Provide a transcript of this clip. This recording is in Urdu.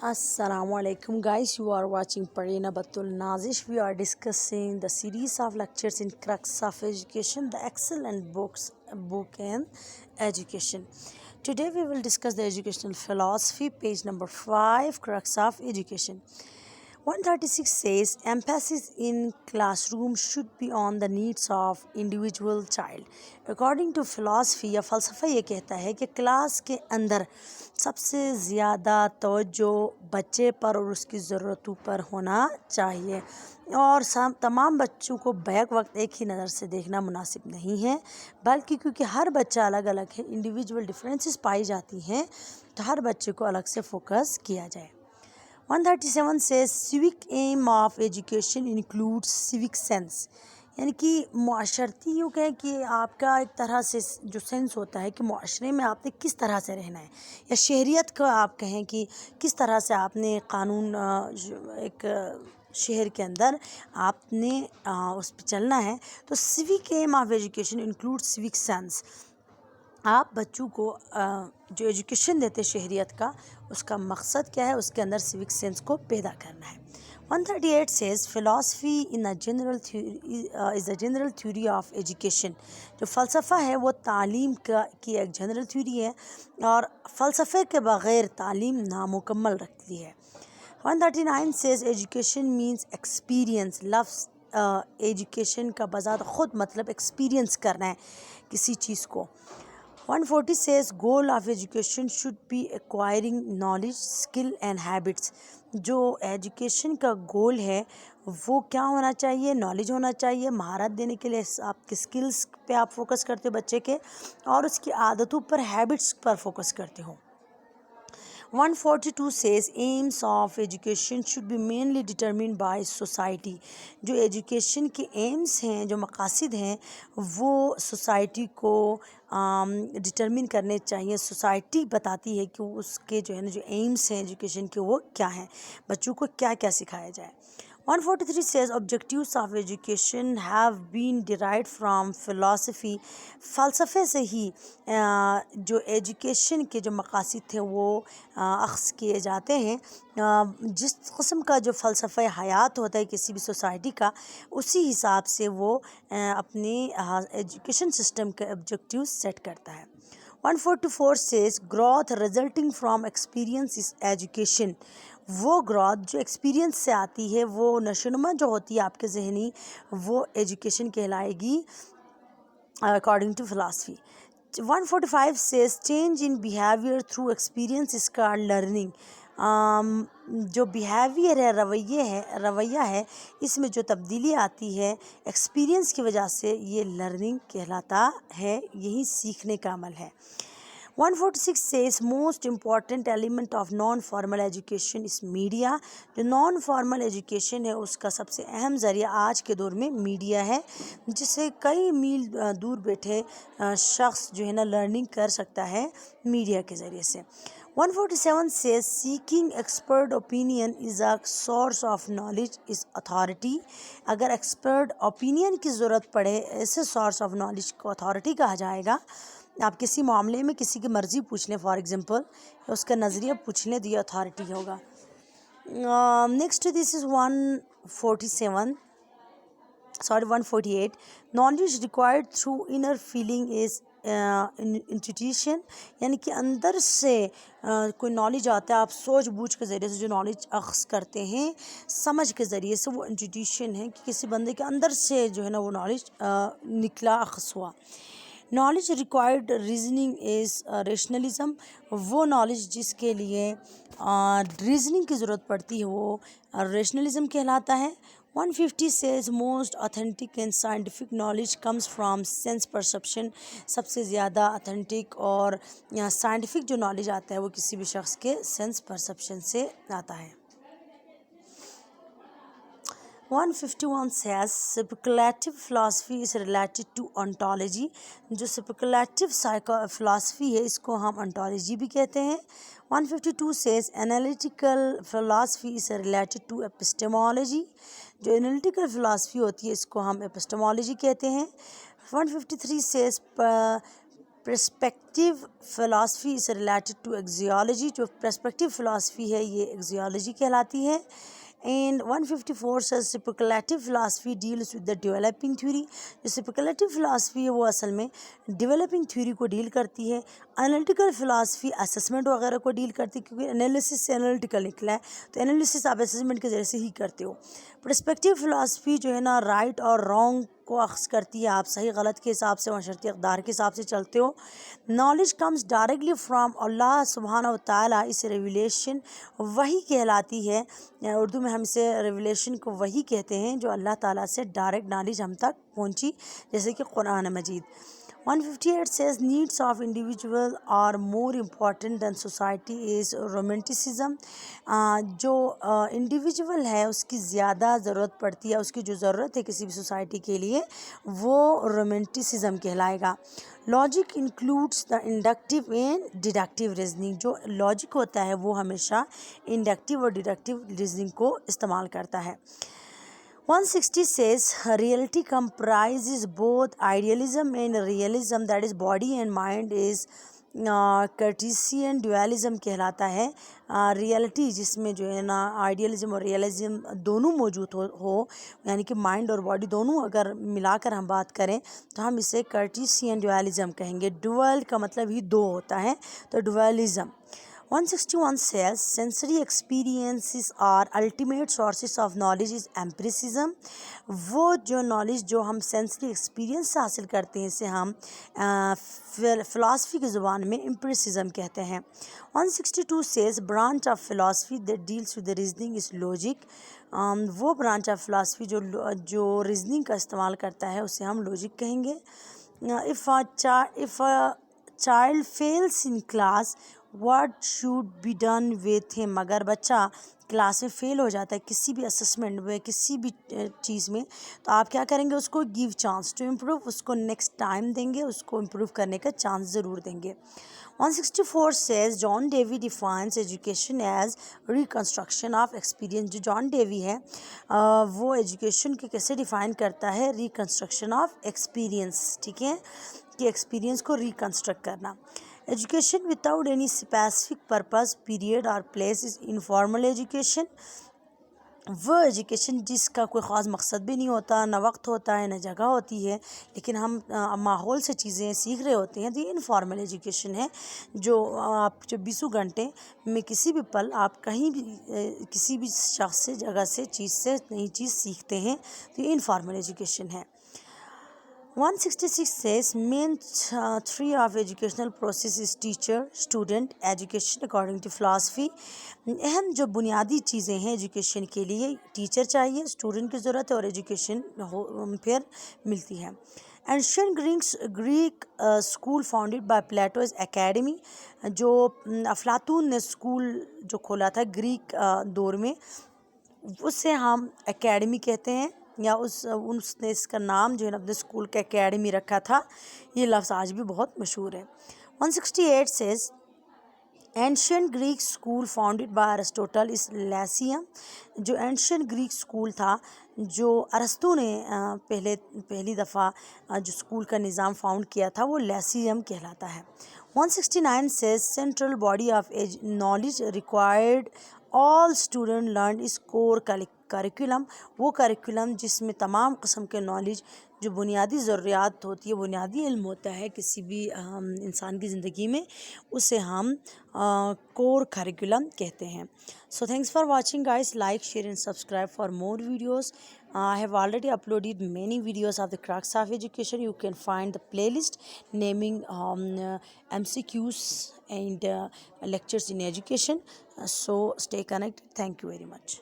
Assalamu alaikum guys, you are watching Parina Batul Nazish. We are discussing the series of lectures in Crux of Education, the excellent book and education. Today we will discuss the educational philosophy, page number 5, Crux of Education. 136 says emphasis in classroom should be on the needs of individual child. According to philosophy یا فلسفہ یہ کہتا ہے کہ کلاس کے اندر سب سے زیادہ توجہ بچے پر اور اس کی ضرورتوں پر ہونا چاہیے، اور تمام بچوں کو بیک وقت ایک ہی نظر سے دیکھنا مناسب نہیں ہے، بلکہ کیونکہ ہر بچہ الگ الگ ہے، انڈیویجول ڈفرینسز پائی جاتی ہیں، تو ہر بچے کو الگ سے فوکس کیا جائے۔ 137 says civic aim of education includes civic sense، یعنی کہ معاشرتی یوں کہیں کہ آپ کا ایک طرح سے جو سینس ہوتا ہے کہ معاشرے میں آپ نے کس طرح سے رہنا ہے، یا شہریت کا آپ کہیں کہ کس طرح سے آپ نے قانون ایک شہر کے اندر آپ نے اس پہ چلنا ہے، تو civic aim of education includes civic sense۔ آپ بچوں کو جو ایجوکیشن دیتے شہریت کا، اس کا مقصد کیا ہے، اس کے اندر سیوک سینس کو پیدا کرنا ہے۔ 138 says philosophy is a general theory of education۔ جو فلسفہ ہے وہ تعلیم کی ایک جنرل تھیوری ہے، اور فلسفے کے بغیر تعلیم نامکمل رکھتی ہے۔ 139 says education means experience۔ لفظ ایجوکیشن کا بذات خود مطلب ایکسپیرینس کرنا ہے کسی چیز کو۔ 140 says goal of education should be acquiring knowledge, skill and habits۔ جو ایجوکیشن کا گول ہے وہ کیا ہونا چاہیے؟ نالج ہونا چاہیے، مہارت دینے کے لیے آپ کے سکلز پہ آپ فوکس کرتے ہو بچے کے، اور اس کی عادتوں پر، ہیبٹس پر فوکس کرتے ہو۔ 142 says aims of education should be mainly determined by society۔ جو ایجوکیشن کے ایمز ہیں، جو مقاصد ہیں، وہ سوسائٹی کو ڈٹرمن کرنے چاہیے۔ سوسائٹی بتاتی ہے کہ اس کے جو ہے نا جو ایمز ہیں ایجوکیشن کے وہ کیا ہیں، بچوں کو کیا کیا سکھایا جائے۔ 143 says objectives of education have been derived from philosophy۔ فلسفے سے ہی جو ایجوکیشن کے جو مقاصد تھے وہ اخذ کیے جاتے ہیں۔ جس قسم کا جو فلسفہ حیات ہوتا ہے کسی بھی سوسائٹی کا، اسی حساب سے وہ اپنی ایجوکیشن سسٹم کے آبجیکٹیوز سیٹ کرتا ہے۔ 144 says growth resulting from experience is education۔ وہ گروتھ جو ایکسپیرینس سے آتی ہے، وہ نشوونما جو ہوتی ہے آپ کے ذہنی، وہ ایجوکیشن کہلائے گی according to philosophy۔ 145 says change in behavior through experience is called learning۔ جو بیہیویئر ہے، رویہ ہے، اس میں جو تبدیلی آتی ہے ایکسپیرینس کی وجہ سے، یہ لرننگ کہلاتا ہے، یہی سیکھنے کا عمل ہے۔ 146 says most important element of non formal education is media۔ جو نان فارمل ایجوکیشن ہے اس کا سب سے اہم ذریعہ آج کے دور میں میڈیا ہے، جس سے کئی میل دور بیٹھے شخص جو ہے نا لرننگ کر سکتا ہے میڈیا کے ذریعے سے۔ 147 says seeking expert opinion is a source of knowledge is authority۔ اگر ایکسپرٹ اوپینین کی ضرورت پڑے، ایسے سورس آف نالج کو اتھارٹی کہا جائے گا۔ آپ کسی معاملے میں کسی کی مرضی پوچھ لیں، فار ایگزامپل اس کا نظریہ پوچھ لیں، تو یہ اتھارٹی ہوگا۔ Next this is 148 knowledge required through inner feeling is intuition۔ یعنی کہ اندر سے کوئی نالج آتا ہے، آپ سوچ بوجھ کے ذریعے سے جو نالج اخذ کرتے ہیں، سمجھ کے ذریعے سے، وہ انٹیٹیوشن ہے کہ کسی بندے کے اندر سے جو ہے نا وہ نالج نکلا، اخذ ہوا۔ Knowledge required reasoning is rationalism. وہ نالج جس کے لیے ریزننگ کی ضرورت پڑتی ہے وہ ریشنلزم کہلاتا ہے۔ 150 says most authentic and scientific knowledge comes from sense perception۔ سب سے زیادہ اتھینٹک اور سائنٹیفک جو نالج آتا ہے وہ کسی بھی شخص کے سینس پرسپشن سے آتا ہے۔ 151 says speculative philosophy is related to ontology۔ جو speculative philosophy ہے اس کو ہم ontology بھی کہتے ہیں۔ 152 says analytical philosophy is related to epistemology۔ جو analytical philosophy ہوتی ہے اس کو ہم epistemology کہتے ہیں۔ 153 says perspective philosophy is related to axiology. جو پرسپیکٹیو فلاسفی ہے یہ ایگزیالوجی کہلاتی ہے. And 154 says speculative philosophy deals with the developing theory. جو speculative philosophy ہے وہ اصل میں ڈیولپنگ تھیوری کو ڈیل کرتی ہے. انالیٹیکل فلاسفی اسسمنٹ وغیرہ کو ڈیل کرتی ہے کیونکہ انالیسس سے انالیٹیکل نکلا ہے تو انالیسس آپ اسسمنٹ کے ذریعے سے ہی کرتے ہو. پرسپیکٹیو فلاسفی جو ہے نا رائٹ اور رانگ کو اخذ کرتی ہے. آپ صحیح غلط کے حساب سے معاشرتی اقدار کے حساب سے چلتے ہو. نالج کمز ڈائریکٹلی فرام اللہ سبحانہ و تعالیٰ. اس ریویلیشن وحی کہلاتی ہے. اردو میں ہم اسے ریویلیشن کو وحی کہتے ہیں جو اللہ تعالیٰ سے ڈائریکٹ نالج ہم تک پہنچی جیسے کہ قرآن مجید. 158 says needs of individual are more important than society is romanticism. جو انڈیویجول ہے اس کی زیادہ ضرورت پڑتی ہے, اس کی جو ضرورت ہے کسی بھی سوسائٹی کے لیے وہ رومانٹسزم کہلائے گا. Logic includes the inductive and deductive reasoning. جو لاجک ہوتا ہے وہ ہمیشہ انڈکٹیو اور ڈیڈکٹیو ریزننگ کو استعمال کرتا ہے. 160 says reality comprises both idealism and realism, that is body and mind is Cartesian dualism کہلاتا ہے. ریئلٹی جس میں جو ہے نا آئیڈیلزم اور ریئلزم دونوں موجود ہو یعنی کہ مائنڈ اور باڈی دونوں اگر ملا کر ہم بات کریں تو ہم اسے کرٹیسین ڈویلزم کہیں گے. ڈویل کا مطلب ہی دو ہوتا ہے تو ڈویلزم. 161 says sensory experiences are ultimate sources of knowledge is empiricism. وہ جو نالج جو ہم سینسری ایکسپیرینس سے حاصل کرتے ہیں اسے ہم فلاسفی کی زبان میں امپریسزم کہتے ہیں. 162 says branch of philosophy that deals with the reasoning is logic. وہ برانچ آف فلاسفی جو ریزننگ کا استعمال کرتا ہے اسے ہم لوجک کہیں گے. if a child fails in class what should be done with him. اگر بچہ کلاس میں فیل ہو جاتا ہے کسی بھی اسسمنٹ میں کسی بھی چیز میں تو آپ کیا کریں گے, اس کو گیو چانس ٹو امپروو, اس کو نیکسٹ ٹائم دیں گے, اس کو امپروو کرنے کا چانس ضرور دیں گے. 164 says John Davy defines education as reconstruction of experience. جو جان ڈیوی ہے وہ ایجوکیشن کو کیسے ڈیفائن کرتا ہے, ریکنسٹرکشن آف ایکسپیرینس. ٹھیک ہے کہ ایکسپیرینس کو ریکنسٹرکٹ کرنا. Education without any specific purpose period اور پلیس از انفارمل ایجوکیشن. وہ ایجوکیشن جس کا کوئی خاص مقصد بھی نہیں ہوتا, نہ وقت ہوتا ہے نہ جگہ ہوتی ہے, لیکن ہم ماحول سے چیزیں سیکھ رہے ہوتے ہیں تو یہ انفارمل ایجوکیشن ہے. جو آپ 24 گھنٹے میں کسی بھی پل آپ کہیں بھی کسی بھی شخص سے جگہ سے چیز سے نئی چیز سیکھتے ہیں تو یہ انفارمل ایجوکیشن ہے. 166 says main three of educational process is teacher, student, education according to philosophy. اہم جو بنیادی چیزیں ہیں ایجوکیشن کے لیے ٹیچر چاہیے, اسٹوڈنٹ کی ضرورت ہے اور ایجوکیشن پھر ملتی ہے. Ancient Greek school founded by Plato is academy. جو افلاطون نے اسکول جو کھولا تھا گریک دور میں اسے ہم اکیڈمی کہتے ہیں, یا اس نے اس کا نام جو ہے نا اپنے اسکول کا اکیڈمی رکھا تھا. یہ لفظ آج بھی بہت مشہور ہے. 168 says ancient Greek school founded by Aristotle is Lyceum. جو اینشینٹ گریک اسکول تھا جو ارسطو نے پہلی دفعہ جو اسکول کا نظام فاؤنڈ کیا تھا وہ لیسیم کہلاتا ہے. 169 says central body of knowledge required all student learn is core curriculum. وہ کریکولم جس میں تمام قسم کے نالج جو بنیادی ضروریات ہوتی ہے, بنیادی علم ہوتا ہے کسی بھی انسان کی زندگی میں, اسے ہم کور کریکولم کہتے ہیں. So thanks for watching guys. Like, share and subscribe for more videos. I have already uploaded many videos of the crux of education. You can find the playlist naming MCQs and lectures in education. So stay connected. Thank you very much.